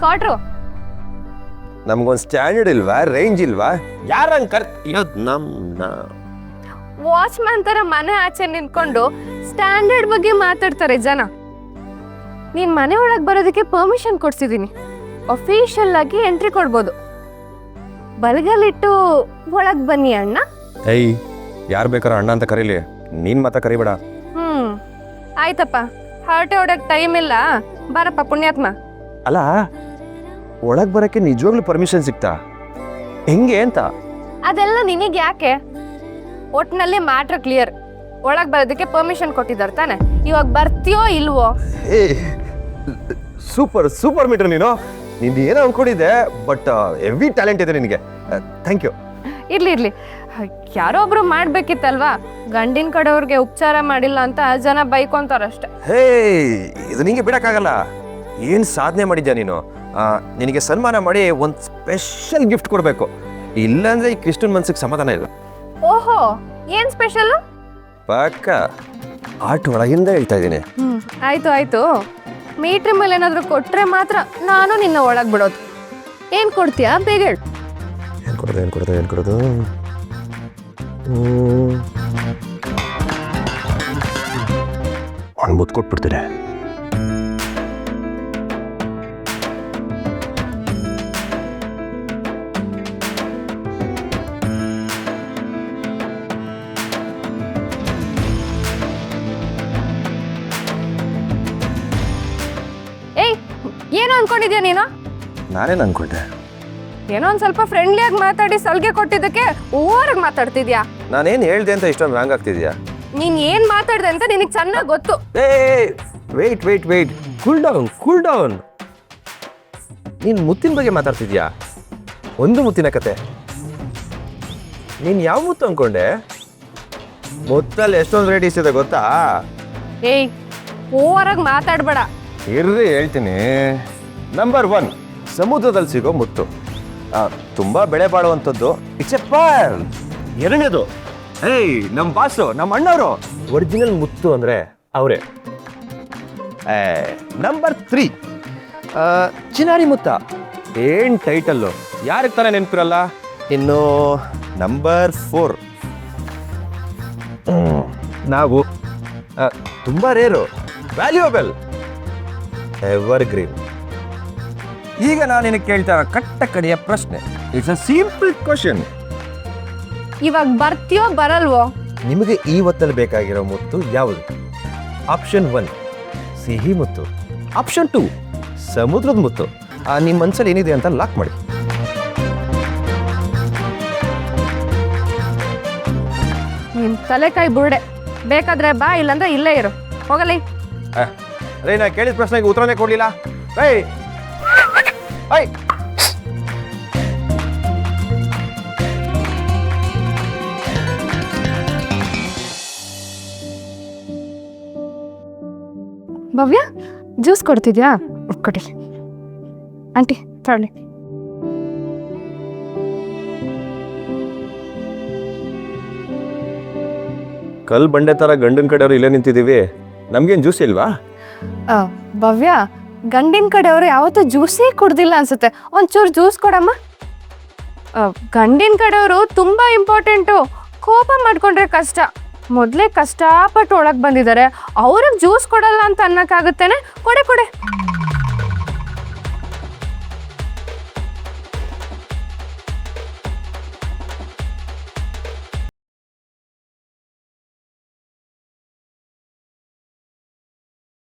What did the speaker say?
Quarter. ನಮ್ಗೊಂದು standard ಇಲ್ವಾ, range ಇಲ್ವಾ? ಯಾರಂಗ್ ವಾಚ್ಮ್ಯಾನ್ ತರ ಮನೆ ಆಚೆ ನಿಂತ್ಕೊಂಡು ಸ್ಟ್ಯಾಂಡರ್ಡ್ ಬಗ್ಗೆ ಮಾತಾಡ್ತಾರೆ ಜನ. ನೀನ್ ಮನೆ ಒಳಗ್ ಬರೋದಕ್ಕೆ ಪರ್ಮಿಷನ್ ಕೊಡ್ಸಿದೀನಿ. ಅಫಿಷಿಯಲ್ ಆಗಿ ಎಂಟ್ರಿ ಕೊಡ್ಬೋದು. ಬಲಗಲ್ಲಿಟ್ಟು ಒಳಗ್ ಬನ್ನಿ ಅಣ್ಣ. ಏಯ್, ಯಾರು ಬೇಕಾರೋ ಅಣ್ಣ ಅಂತ ಕರೀಲಿ, ನೀನ್ ಮಾತ್ರ ಕರಿಬೇಡ. ಆಯ್ತಪ್ಪ, ಹರಟೆ ಹೊಡಕ್ ಟೈಮ್ ಇಲ್ಲ. ಬಾರಪ್ಪ ಪುಣ್ಯಾತ್ಮ. ಅಲ್ಲ, ಒಳಗ್ ಬರಕ್ಕೆ ನಿಜವಾಗ್ಲೂ ಪರ್ಮಿಷನ್ ಸಿಗ್ತಾ? ಹೆಂಗೆ ಅಂತ? ಅದೆಲ್ಲ ನಿನಗೆ ಯಾಕೆ? ಒಟ್ನಲ್ಲಿ ಮ್ಯಾಟ್ರ್ ಕ್ಲಿಯರ್. ಒಳಗ್ ಬರೋದಕ್ಕೆ ಪರ್ಮಿಷನ್ ಕೊಟ್ಟಿದ್ದಾರೆ ತಾನೆ. ಇವಾಗ ಬರ್ತೀಯೋ ಇಲ್ವೋ? ಏ, ಸೂಪರ್ ಸೂಪರ್ ಮೀಟರ್ ನೀನು. ನೀನು ಏನೋ ಅನ್ಕೊಂಡಿದ್ದೆ, ಬಟ್ ಹೆವಿ ಟ್ಯಾಲೆಂಟ್ ಇದೆ ನಿನಗೆ. Thank you. ಇರ್ಲಿ ಯಾರೋ ಒಬ್ರು ಮಾಡ್ಬೇಕಿತ್ತಲ್ವಾ. ಗಂಡಿನ ಕಡೆಯವ್ರಿಗೆ ಉಪಚಾರ ಮಾಡಿಲ್ಲ ಅಂತ ಜನ ಬೈಕೊಂತಾರಷ್ಟೆ. ಹೇ, ಇದು ನಿಂಗೆ ಬಿಡಕ್ಕಾಗಲ್ಲ. ಏನು ಸಾಧನೆ ಮಾಡಿದ್ಯಾ ನೀನು. ನಿನಗೆ ಸನ್ಮಾನ ಮಾಡಿ ಒಂದು ಸ್ಪೆಷಲ್ ಗಿಫ್ಟ್ ಕೊಡಬೇಕು. ಇಲ್ಲಾಂದ್ರೆ ಈ ಕೃಷ್ಣನ್ ಮನ್ಸಿಗೆ ಸಮಾಧಾನ ಇಲ್ಲ. ಓಹೋ, ಏನ್ ಸ್ಪೆಷಲ್? ಪಕ್ಕ ಆಟ ಒಳಗಿಂದ ಹೇಳ್ತಾ ಇದ್ದೀನಿ. ಆಯ್ತು. ಮೀಟ್ರ್ ಮೇಲೆ ಏನಾದ್ರು ಕೊಟ್ರೆ ಮಾತ್ರ ನಾನು ನಿನ್ನ ಒಳಗ್ ಬಿಡೋದು. ಏನ್ ಕೊಡ್ತೀಯಾ ಬೇಗ ಹೇಳು. ಏನ್ ಕೊಡೋದು? ಅವ್ನು ಮುತ್ತು ಕೊಟ್ಬಿಡ್ತೀನಿ. ಏಯ್, ಏನೋ ಅನ್ಕೊಂಡಿದ್ಯಾ ನೀನು? ನಾನೇನು ಅನ್ಕೊಂಡೆ? ಏನೋ ಒಂದ್ ಸ್ವಲ್ಪ ಫ್ರೆಂಡ್ಲಿಯಾಗಿ ಮಾತಾಡಿ ಸಲ್ಗೆ ಕೊಟ್ಟಿದ್ದಕ್ಕೆ ಓವರಾಗಿ ಮಾತಾಡ್ತಿದ್ಯಾ. ನಾನೇನು ಹೇಳ್ದೆ ಅಂತ ಇಷ್ಟೊಂದು ರಾಂಗ್ ಆಗ್ತಿದ್ಯಾ? ನೀನ್ ಏನ್ ಮಾತಾಡ್ದೆ ಅಂತ ನಿನಗೆ ಚೆನ್ನಾಗಿ ಗೊತ್ತು. Wait, cool down. ನೀನು ಮುತ್ತಿನ ಬಗ್ಗೆ ಮಾತಾಡ್ತಿದ್ಯಾ? ಒಂದು ಮುತ್ತಿನ ಕತೆ. ನೀನು ಯಾವ ಮುತ್ತು ಅನ್ಕೊಂಡೆ? ಮುತ್ತಲ್ಲಿ ಎಷ್ಟೊಂದು ವೆರೈಟೀಸ್ ಇದೆ ಗೊತ್ತಾ? ಏಯ್, ಓವರಾಗಿ ಮಾತಾಡ್ಬೇಡ. ಇರ್ರಿ, ಹೇಳ್ತೀನಿ. ನಂಬರ್ 1, ಸಮುದ್ರದಲ್ಲಿ ಸಿಗೋ ಮುತ್ತು. ತುಂಬ ಬೆಳೆ ಬಾಳುವಂಥದ್ದು. It's A pearl. ಎರಡನೇದು, ನಮ್ಮ ಬಾಸು, ನಮ್ಮ ಅಣ್ಣವರು ಒರಿಜಿನಲ್ ಮುತ್ತು ಅಂದರೆ ಅವರೇ. ನಂಬರ್ 3, ಚಿನಾರಿ ಮುತ್ತ. ಏನು ಟೈಟಲ್ಲು, ಯಾರಿಗೆ ತಾನೇ ನೆನಪಿರಲ್ಲ. ಇನ್ನು ನಂಬರ್ 4, ನಾವು ತುಂಬ ರೇರು, ವ್ಯಾಲ್ಯೂಯಬಲ್, ಎವರ್ ಗ್ರೀನ್. ಈಗ ನಾನು ನಿನಗೆ ಕೇಳ್ತಾ ಕಟ್ಟ ಕಡೆಯ ಪ್ರಶ್ನೆ. It's a simple question. ಇವಾಗ ಬರ್ತೀಯೋ ಬರಲ್ವೋ? ನಿಮಗೆ ಈ ಹೊತ್ತಲ್ಲಿ ಬೇಕಾಗಿರೋ ಮುತ್ತು ಯಾವುದು? ಆಪ್ಷನ್ 1 ಸಿಹಿ ಮುತ್ತು, ಆಪ್ಷನ್ 2 ಸಮುದ್ರದ ಮುತ್ತು. ನಿಮ್ಮ ಮನಸ್ಸಲ್ಲಿ ಏನಿದೆ ಅಂತ ಲಾಕ್ ಮಾಡಿ. ನಿನ್ ತಲೆಕಾಯಿ ಬುರುಡೆ. ಬೇಕಾದ್ರೆ ಬಾ, ಇಲ್ಲಾಂದ್ರೆ ಇಲ್ಲೇ ಇರು. ಹೋಗಲಿ. ಅದೇ ನಾ ಕೇಳಿದ ಪ್ರಶ್ನೆಗೆ ಉತ್ತರನೇ ಕೊಡ್ಲಿಲ್ಲ. ಭವ್ಯ, ಜ್ಯೂಸ್ ಕೊಡ್ತಿದ್ಯಾ? ಕೊಡಿ ಆಂಟಿ, ತಗೊಳ್ಳಿ. ಕಲ್ ಬಂಡೆ ತರ ಗಂಡನ ಕಡೆಯವರು ಇಲ್ಲೇ ನಿಂತಿದ್ದೀವಿ. ನಮ್ಗೇನು ಜ್ಯೂಸ್ ಇಲ್ವಾ? ಭವ್ಯ, ಗಂಡಿನ ಕಡೆಯವರು ಯಾವತ್ತೂ ಜ್ಯೂಸೇ ಕುಡ್ದಿಲ್ಲ ಅನ್ಸುತ್ತೆ. ಒಂಚೂರು ಜ್ಯೂಸ್ ಕೊಡಮ್ಮ. ಗಂಡಿನ ಕಡೆಯವರು ತುಂಬಾ ಇಂಪಾರ್ಟೆಂಟು. ಕೋಪ ಮಾಡ್ಕೊಂಡ್ರೆ ಕಷ್ಟ. ಮೊದಲೇ ಕಷ್ಟಪಟ್ಟು ಒಳಗೆ ಬಂದಿದ್ದಾರೆ, ಅವ್ರಿಗೆ ಜ್ಯೂಸ್ ಕೊಡಲ್ಲ ಅಂತ ಅನ್ನಕ್ಕಾಗುತ್ತೇನೆ? ಕೊಡೆ.